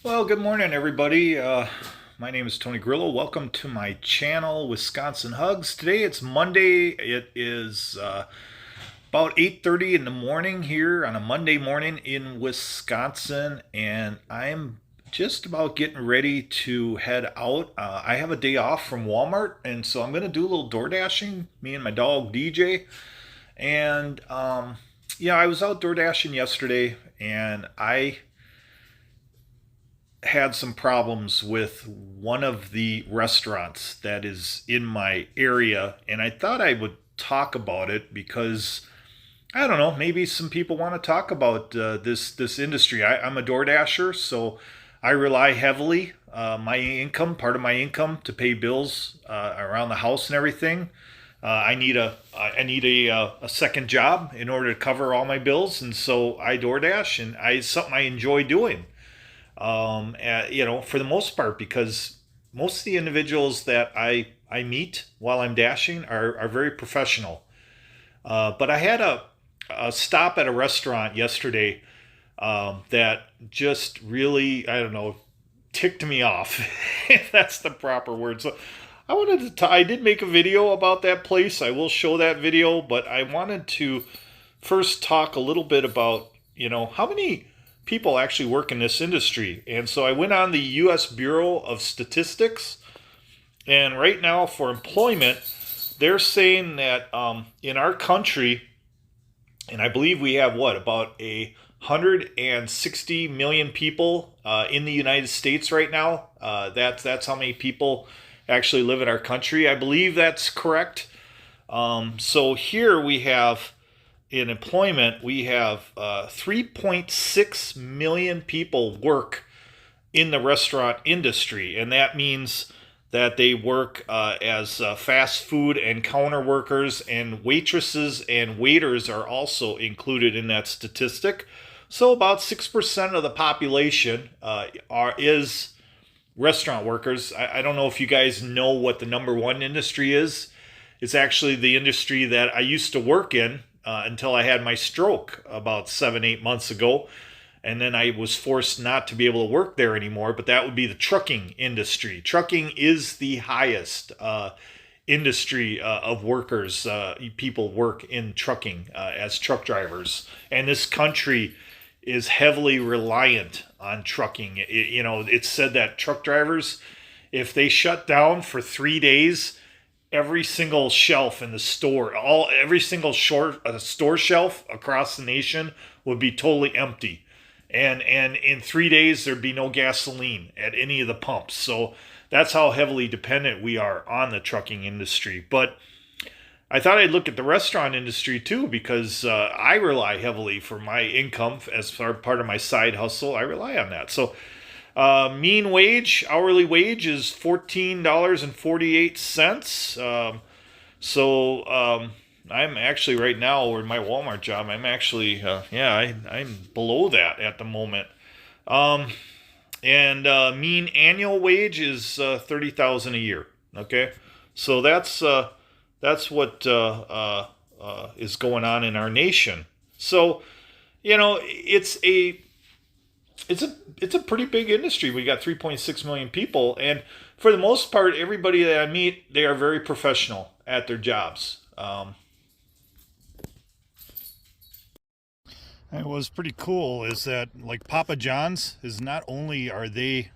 Well, good morning, everybody. My name is Tony Grillo. Welcome to my channel, Wisconsin Hugs. Today it's Monday. It is about 8:30 in the morning here on a Monday morning in Wisconsin, and I'm just about getting ready to head out. I have a day off from Walmart, and so I'm going to do a little door dashing. Me and my dog DJ, and yeah, I was out door dashing yesterday, and I had some problems with one of the restaurants that is in my area, and I thought I would talk about it because I don't know, maybe some people want to talk about this industry. I'm a door dasher, so I rely heavily my income, part of my income, to pay bills around the house and everything. I need a second job in order to cover all my bills, and so I DoorDash, and it's something I enjoy doing, for the most part, because most of the individuals that I meet while I'm dashing are very professional. But I had a stop at a restaurant yesterday that just really, I don't know, ticked me off, if that's the proper word. So I did make a video about that place. I will show that video, but I wanted to first talk a little bit about, how many people actually work in this industry. And so I went on the U.S. Bureau of Statistics, and right now for employment, they're saying that in our country, and I believe we have about 160 million people in the United States right now. That's how many people actually live in our country. I believe that's correct. So here we have, in employment, we have 3.6 million people work in the restaurant industry, and that means that they work as fast food and counter workers, and waitresses and waiters are also included in that statistic. So about 6% of the population is restaurant workers. I don't know if you guys know what the number one industry is. It's actually the industry that I used to work in until I had my stroke about 7-8 months ago. And then I was forced not to be able to work there anymore, but that would be the trucking industry. Trucking is the highest industry of workers. People work in trucking as truck drivers. And this country is heavily reliant on trucking. It's said that truck drivers, if they shut down for 3 days, every single shelf in the store, every single store shelf across the nation would be totally empty. And in 3 days, there'd be no gasoline at any of the pumps. So that's how heavily dependent we are on the trucking industry. But I thought I'd look at the restaurant industry too, because I rely heavily for my income as part of my side hustle. I rely on that. So mean wage, hourly wage is $14.48. I'm actually right now, or in my Walmart job, I'm actually, I'm below that at the moment. And mean annual wage is 30,000 a year. Okay, so that's what is going on in our nation. So, it's a pretty big industry. We got 3.6 million people, and for the most part, everybody that I meet, they are very professional at their jobs. And what was pretty cool is that, like, Papa John's is, not only are they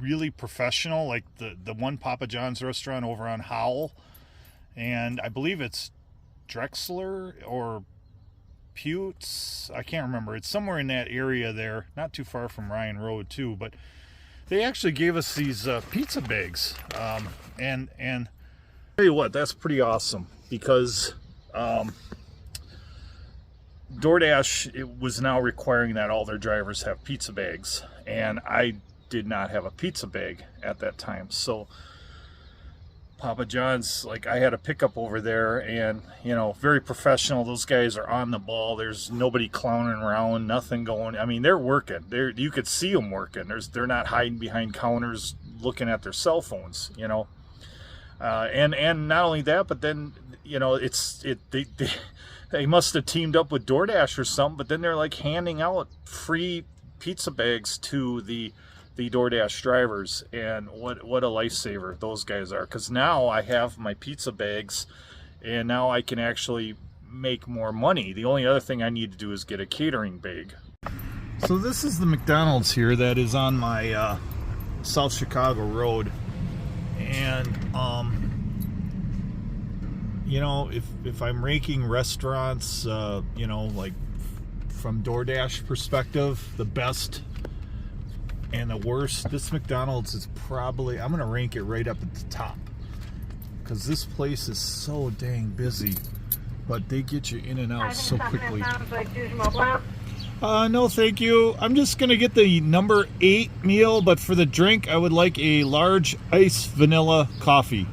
really professional, like the one Papa John's restaurant over on Howell, and I believe it's Drexler or Putes, I can't remember. It's somewhere in that area there, not too far from Ryan Road too. But they actually gave us these pizza bags, and tell you what, that's pretty awesome, because DoorDash, it was now requiring that all their drivers have pizza bags, and I did not have a pizza bag at that time. So Papa John's, like, I had a pickup over there, and very professional. Those guys are on the ball. There's nobody clowning around, nothing going. I mean, they're working. You could see them working. They're not hiding behind counters looking at their cell phones. And not only that, but then they must have teamed up with DoorDash or something. But then they're like handing out free pizza bags to the the DoorDash drivers, and what a lifesaver those guys are, because now I have my pizza bags and now I can actually make more money. The only other thing I need to do is get a catering bag. So this is the McDonald's here that is on my South Chicago Road, and you know, if I'm ranking restaurants, you know, like from DoorDash perspective, the best and the worst, this McDonald's is probably, I'm gonna rank it right up at the top, because this place is so dang busy, but they get you in and out so quickly. No thank you. I'm just gonna get the number 8 meal, but for the drink I would like a large iced vanilla coffee.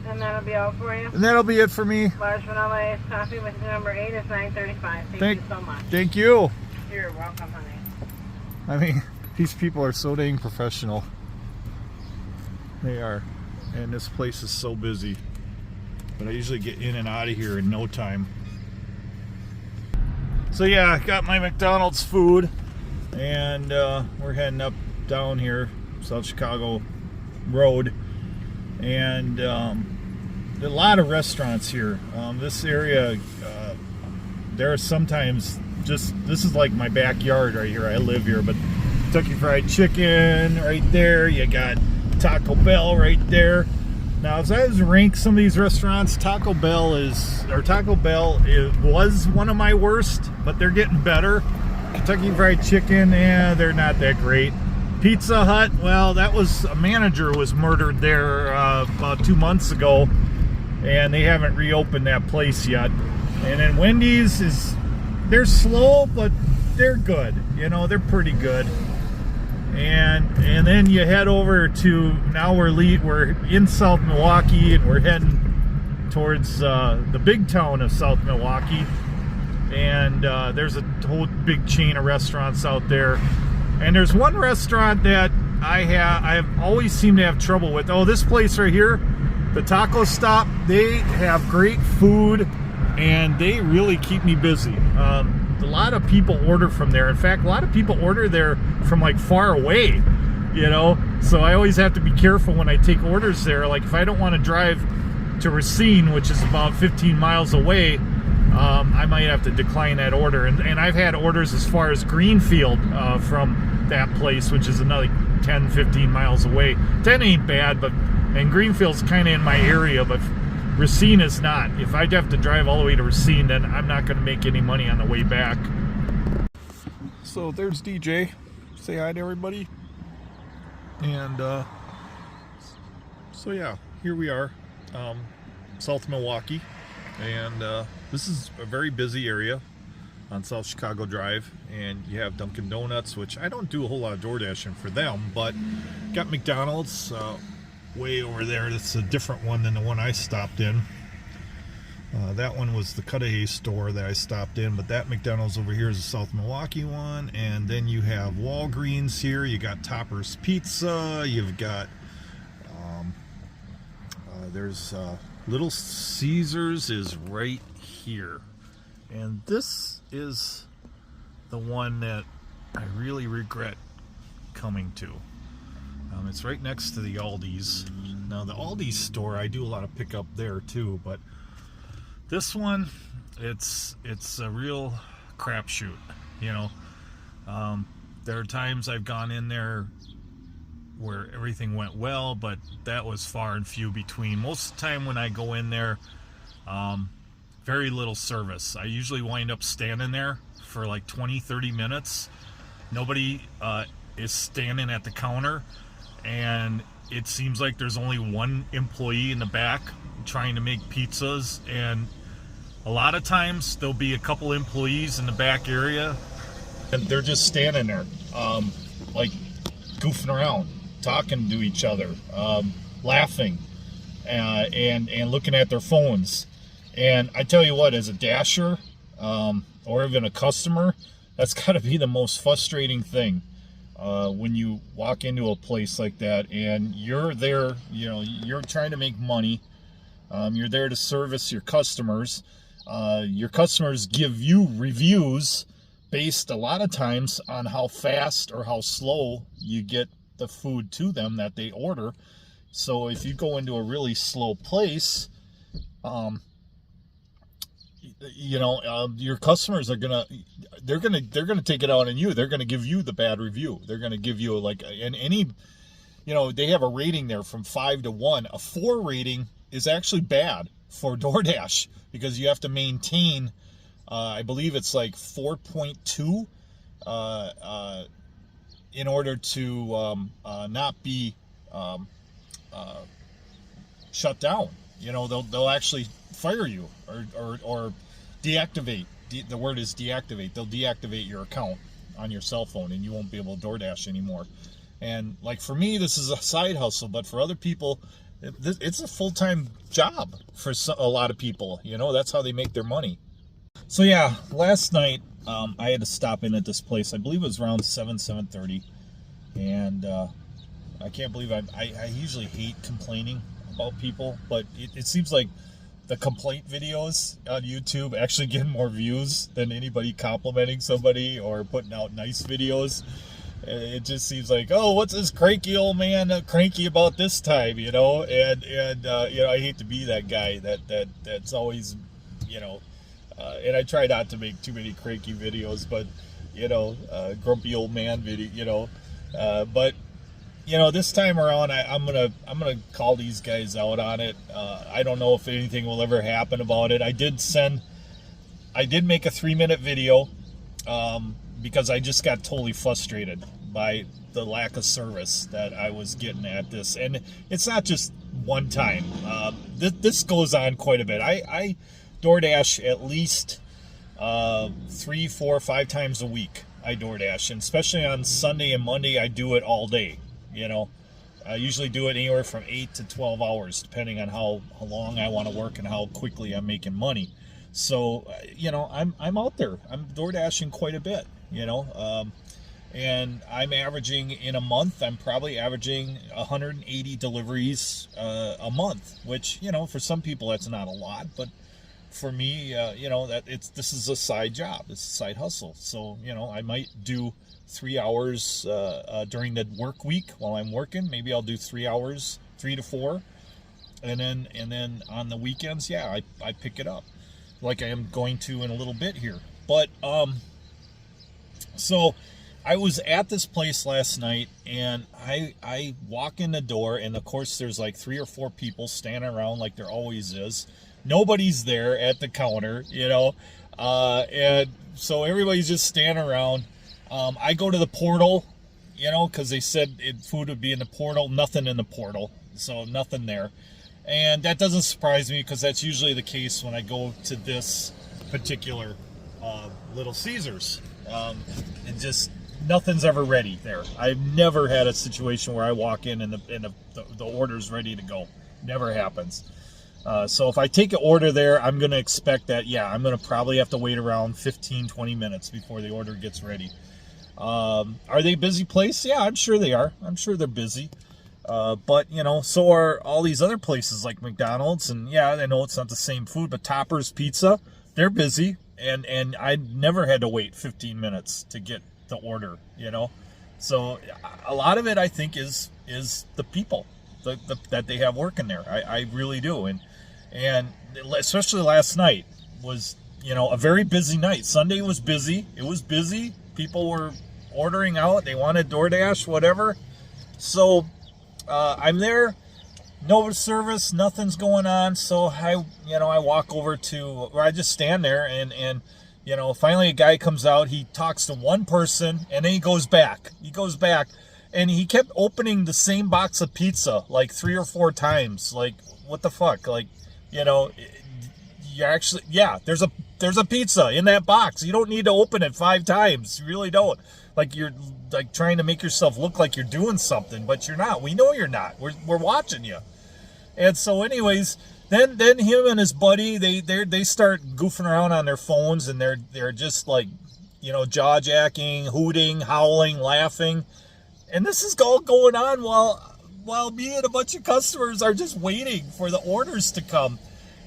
And that'll be all for you? And that'll be it for me. Large vanilla iced coffee with the number 8 is $9.35. Thank you so much. Thank you. You're welcome, honey. I mean, these people are so dang professional. They are. And this place is so busy. But I usually get in and out of here in no time. So yeah, I got my McDonald's food, and we're heading up down here, South Chicago Road, and there are a lot of restaurants here. This area, there are sometimes just, this is like my backyard right here. I live here, but Kentucky Fried Chicken right there. You got Taco Bell right there. Now, as I was to rank some of these restaurants, Taco Bell was one of my worst, but they're getting better. Kentucky Fried Chicken, they're not that great. Pizza Hut, well, that was, a manager was murdered there about 2 months ago, and they haven't reopened that place yet. And then Wendy's they're slow, but they're good. You know, they're pretty good. And then you head over to, now we're in South Milwaukee, and we're heading towards the big town of South Milwaukee, and there's a whole big chain of restaurants out there, and there's one restaurant that I've always seemed to have trouble with. Oh, this place right here, the Taco Stop, they have great food and they really keep me busy. A lot of people order from there. In fact, a lot of people order there from like far away, you know, so I always have to be careful when I take orders there. Like if I don't want to drive to Racine, which is about 15 miles away, I might have to decline that order. And I've had orders as far as Greenfield from that place, which is another 10, 15 miles away. 10 ain't bad, and Greenfield's kind of in my area, but Racine is not. If I'd have to drive all the way to Racine, then I'm not going to make any money on the way back. So there's DJ. Say hi to everybody. And so yeah, here we are, South Milwaukee, and this is a very busy area on South Chicago Drive, and you have Dunkin' Donuts, which I don't do a whole lot of DoorDashing for them, but got McDonald's way over there. That's a different one than the one I stopped in. That one was the Cudahy store that I stopped in, but that McDonald's over here is a South Milwaukee one. And then you have Walgreens here. You got Topper's Pizza. You've got there's Little Caesars is right here, and this is the one that I really regret coming to. It's right next to the Aldi's. Now the Aldi's store, I do a lot of pickup there too, but this one, it's a real crapshoot, you know. There are times I've gone in there where everything went well, but that was far and few between. Most of the time when I go in there, very little service. I usually wind up standing there for like 20-30 minutes. Nobody is standing at the counter, and it seems like there's only one employee in the back trying to make pizzas, and a lot of times there'll be a couple employees in the back area and they're just standing there, like goofing around, talking to each other, laughing, and looking at their phones. And I tell you what, as a dasher, or even a customer, that's got to be the most frustrating thing. When you walk into a place like that and you're there, you know, you're trying to make money, you're there to service your customers. Your customers give you reviews, based a lot of times on how fast or how slow you get the food to them that they order. So if you go into a really slow place, your customers are they're gonna take it out on you. They're gonna give you the bad review. They're gonna give you they have a rating there from 5 to 1. A 4 rating is actually bad for DoorDash because you have to maintain, I believe it's like 4.2 in order to not be shut down. They'll actually fire you or deactivate. The word is deactivate. They'll deactivate your account on your cell phone and you won't be able to DoorDash anymore. And like for me, this is a side hustle, but for other people, it's a full-time job for a lot of people. That's how they make their money. So yeah, last night I had to stop in at this place. I believe it was around 7:30, and I can't believe I usually hate complaining about people, but it seems like the complaint videos on YouTube actually get more views than anybody complimenting somebody or putting out nice videos. It just seems like, oh, what's this cranky old man cranky about this time, and I hate to be that guy that's always, and I try not to make too many cranky videos, but grumpy old man video, but this time around I'm gonna call these guys out on it. I don't know if anything will ever happen about it. I did make a 3-minute video because I just got totally frustrated by the lack of service that I was getting at this. And it's not just one time. This goes on quite a bit. I DoorDash at least 3, 4, 5 times a week. I DoorDash, and especially on Sunday and Monday, I do it all day. I usually do it anywhere from 8 to 12 hours, depending on how long I want to work and how quickly I'm making money. So, I'm out there. I'm DoorDashing quite a bit, and I'm averaging in a month, I'm probably averaging 180 deliveries a month, which, for some people that's not a lot, but for me, this is a side job. It's a side hustle. So, I might do 3 hours during the work week while I'm working. Maybe I'll do 3 hours, 3 to 4, and then on the weekends, I pick it up, like I am going to in a little bit here. But so I was at this place last night, and I walk in the door, and of course there's like 3 or 4 people standing around like there always is. Nobody's there at the counter, and so everybody's just standing around. I go to the portal, because they said food would be in the portal. Nothing in the portal, so nothing there. And that doesn't surprise me, because that's usually the case when I go to this particular Little Caesars. And just nothing's ever ready there. I've never had a situation where I walk in and the order's ready to go. Never happens. So if I take an order there, I'm going to expect that, I'm going to probably have to wait around 15, 20 minutes before the order gets ready. Are they a busy place? Yeah, I'm sure they are. I'm sure they're busy. But, so are all these other places like McDonald's. And I know it's not the same food, but Topper's Pizza, they're busy. And I never had to wait 15 minutes to get the order, So a lot of it, I think, is the people that they have working there. I really do. And especially last night was, a very busy night. Sunday was busy. It was busy. People were ordering out. They wanted DoorDash, whatever. So I'm there. No service. Nothing's going on. So I walk over I just stand there and finally a guy comes out. He talks to one person and then he goes back. And he kept opening the same box of pizza like 3 or 4 times. Like, what the fuck? Like, you actually, there's a pizza in that box. You don't need to open it 5 times. You really don't. Like, you're like trying to make yourself look like you're doing something, but you're not. We know you're not. We're watching you. And so anyways, then him and his buddy, they start goofing around on their phones, and they're just like, jaw jacking, hooting, howling, laughing. And this is all going on while me and a bunch of customers are just waiting for the orders to come.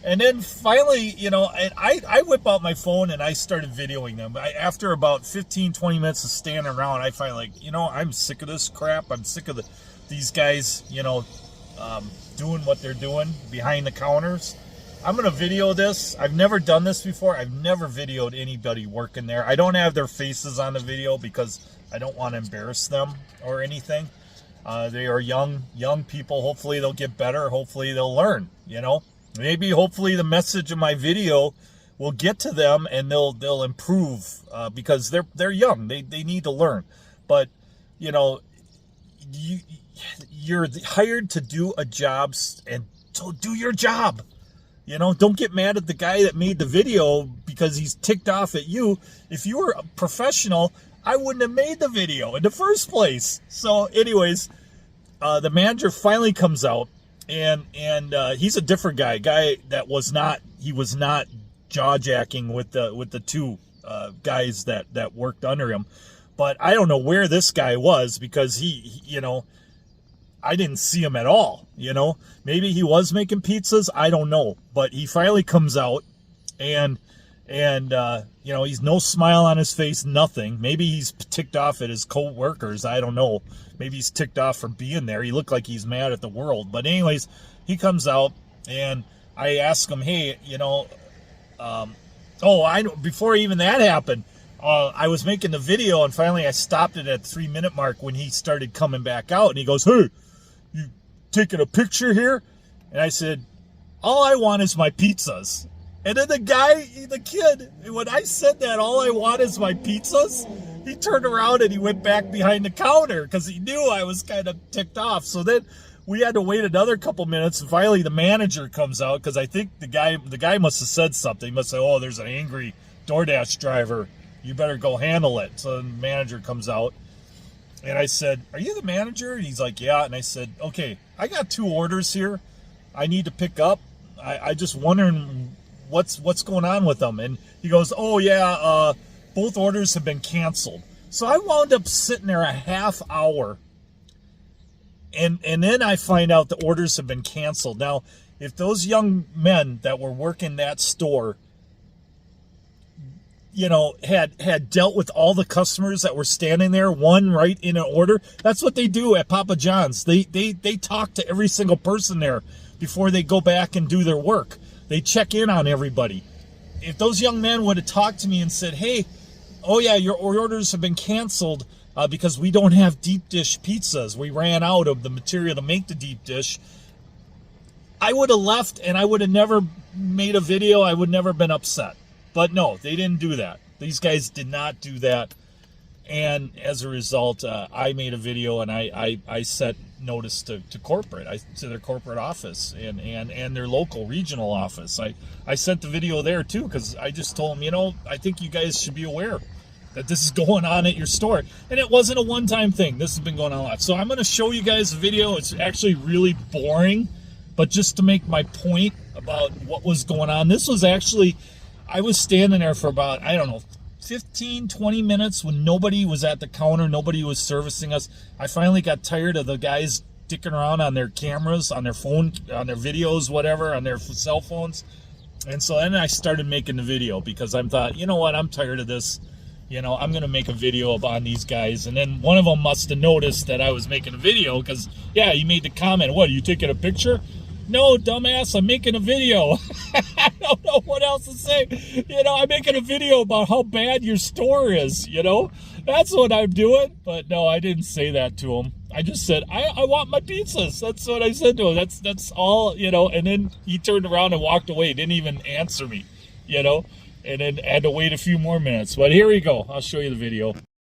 And then finally, you know, and I whip out my phone and I started videoing them. After about 15, 20 minutes of standing around, I finally, like, you know, I'm sick of this crap. I'm sick of these guys, you know, doing what they're doing behind the counters. I'm going to video this. I've never done this before. I've never videoed anybody working there. I don't have their faces on the video because I don't want to embarrass them or anything. They are young people. Hopefully they'll get better. Hopefully they'll learn, you know. Maybe hopefully the message of my video will get to them and they'll improve because they're young. They need to learn. But, you know, you're hired to do a job, and so do your job. You know, don't get mad at the guy that made the video because he's ticked off at you. If you were a professional, I wouldn't have made the video in the first place. So anyways, the manager finally comes out, and he's a different guy that was not jaw-jacking with the two guys that worked under him. But I don't know where this guy was because he you know, I didn't see him at all, you know. Maybe he was making pizzas, I don't know. But he finally comes out, and you know, he's no smile on his face, nothing. Maybe he's ticked off at his co-workers, I don't know. Maybe he's ticked off for being there. He looked like he's mad at the world. But anyways, he comes out, and I ask him, hey, you know, before even that happened, I was making the video, and finally I stopped it at 3-minute mark when he started coming back out, and he goes, hey, you taking a picture here? And I said, all I want is my pizzas. And then the kid, when I said that, all I want is my pizzas, he turned around and he went back behind the counter because he knew I was kind of ticked off. So then we had to wait another couple minutes, and finally the manager comes out because I think the guy must have said something. He must say, oh, there's an angry DoorDash driver. You better go handle it. So the manager comes out, and I said, are you the manager? And he's like, yeah. And I said, okay, I got 2 orders here I need to pick up. I just wondering what's going on with them. And he goes, oh yeah, both orders have been canceled. So I wound up sitting there a half hour, and then I find out the orders have been canceled. Now, if those young men that were working that store, you know, had dealt with all the customers that were standing there, one right in an order. That's what they do at Papa John's. They talk to every single person there before they go back and do their work. They check in on everybody. If those young men would have talked to me and said, hey, oh yeah, your orders have been canceled because we don't have deep dish pizzas. We ran out of the material to make the deep dish. I would have left, and I would have never made a video. I would never been upset. But no, they didn't do that. These guys did not do that. And as a result, I made a video, and I sent notice to corporate, to their corporate office and their local regional office. I sent the video there too, because I just told them, you know, I think you guys should be aware that this is going on at your store. And it wasn't a one-time thing. This has been going on a lot. So I'm going to show you guys a video. It's actually really boring, but just to make my point about what was going on. This was actually, I was standing there for about, I don't know, 15, 20 minutes when nobody was at the counter, nobody was servicing us. I finally got tired of the guys dicking around on their cameras, on their phone, on their videos, whatever, on their cell phones. And so then I started making the video because I thought, you know what, I'm tired of this. You know, I'm going to make a video on these guys. And then one of them must have noticed that I was making a video because, yeah, he made the comment, what, are you taking a picture? No, dumbass, I'm making a video. I don't know what else to say. You know, I'm making a video about how bad your store is, you know. That's what I'm doing. But no, I didn't say that to him. I just said, I want my pizzas. That's what I said to him. That's all, you know. And then he turned around and walked away. Didn't even answer me, you know. And then had to wait a few more minutes. But here we go. I'll show you the video.